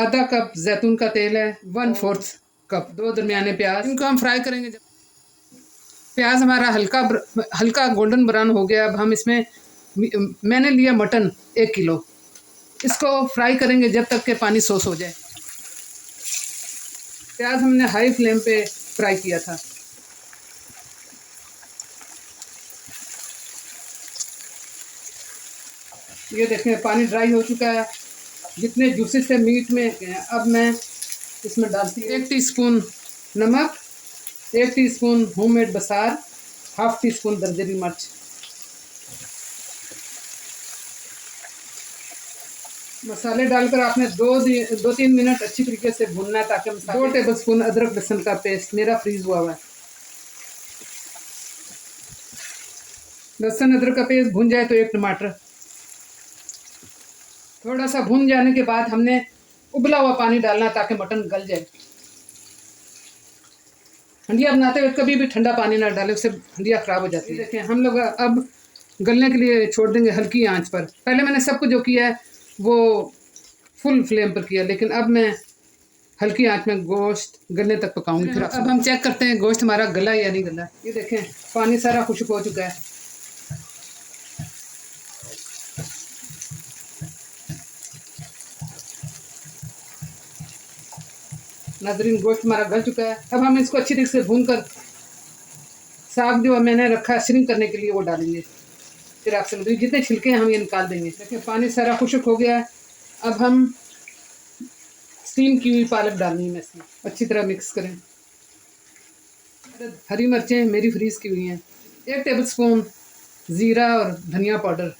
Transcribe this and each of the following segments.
आधा कप जैतून का तेल है, 1/4 कप, 2 दरमियाने प्याज, इनको हम फ्राई करेंगे। प्याज हमारा हल्का गोल्डन ब्राउन हो गया। अब हम इसमें मैंने लिया मटन 1 किलो, इसको फ्राई करेंगे जब तक के पानी सोस हो जाए। प्याज हमने हाई फ्लेम पे फ्राई किया था। ये देखें पानी ड्राई हो चुका है, जितने जूसेस थे मीट में। अब मैं इसमें डालती हूँ 1 टीस्पून नमक, 1 टीस्पून होममेड बसार, 1/2 टीस्पून दरदरी मिर्च। मसाले डालकर आपने 2-3 मिनट अच्छी तरीके से भूनना है, ताकि 2 टेबलस्पून अदरक लहसुन का पेस्ट मेरा फ्रीज हुआ है। लहसुन अदरक का पेस्ट भून जाए तो 1 टमाटर। थोड़ा सा भून जाने के बाद हमने उबला हुआ पानी डालना, ताकि मटन गल जाए। हंडिया बनाते हुए कभी भी ठंडा पानी ना डालें, उससे हंडिया खराब हो जाती है। देखिए हम लोग अब गलने के लिए छोड़ देंगे हल्की आंच पर। पहले मैंने सब कुछ जो किया है वो फुल फ्लेम पर किया, लेकिन अब मैं हल्की आंच में गोश्त गलने तक पकाऊंगी। फिर अब हम चेक करते हैं गोश्त हमारा गला या नहीं गला। ये देखें पानी सारा खुश्क हो चुका है। नाज़रीन गोश्त हमारा गल चुका है। अब हम इसको अच्छी तरीके से भून कर साग जो मैंने रखा है श्रिंक करने के लिए वो डालेंगे। फिर आपसे जितने छिलके हैं हम ये निकाल देंगे। देखिए पानी सारा खुश्क हो गया है। अब हम स्टीम की हुई पालक डालनी है इसमें, अच्छी तरह मिक्स करें। हरी मिर्चें मेरी फ्रीज की हुई हैं, 1 टेबलस्पून ज़ीरा और धनिया पाउडर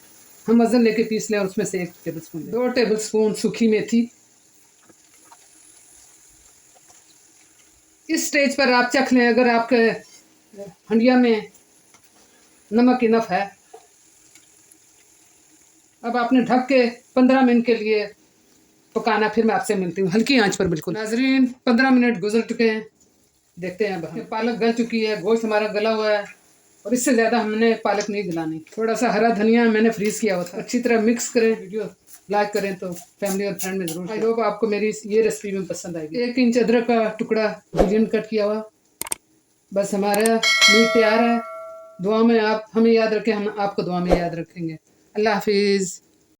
हम वज़न लेके पीस लें, और उसमें से 1 टेबलस्पून, 2 टेबलस्पून सूखी मेथी। इस स्टेज पर आप चख लें अगर आपके हंडिया में नमक इनफ है। अब आपने ढक के 15 मिनट के लिए पकाना, फिर मैं आपसे मिलती हूँ हल्की आंच पर। बिल्कुल नाजरीन 15 मिनट गुजर चुके हैं, देखते हैं। अब पालक गल चुकी है, गोश्त हमारा गला हुआ है, और इससे ज़्यादा हमने पालक नहीं गलानी। थोड़ा सा हरा धनिया मैंने फ्रीज किया हुआ था। अच्छी तरह मिक्स करें। वीडियो लाइक करें तो फैमिली और फ्रेंड में ज़रूर। आई होप आपको मेरी ये रेसिपी में पसंद आएगी। 1 इंच अदरक का टुकड़ा जुलियन कट किया हुआ। बस हमारा मीट तैयार है। दुआ में आप हमें याद रखें, हम आपको दुआ में याद रखेंगे। अल्लाह हाफिज़।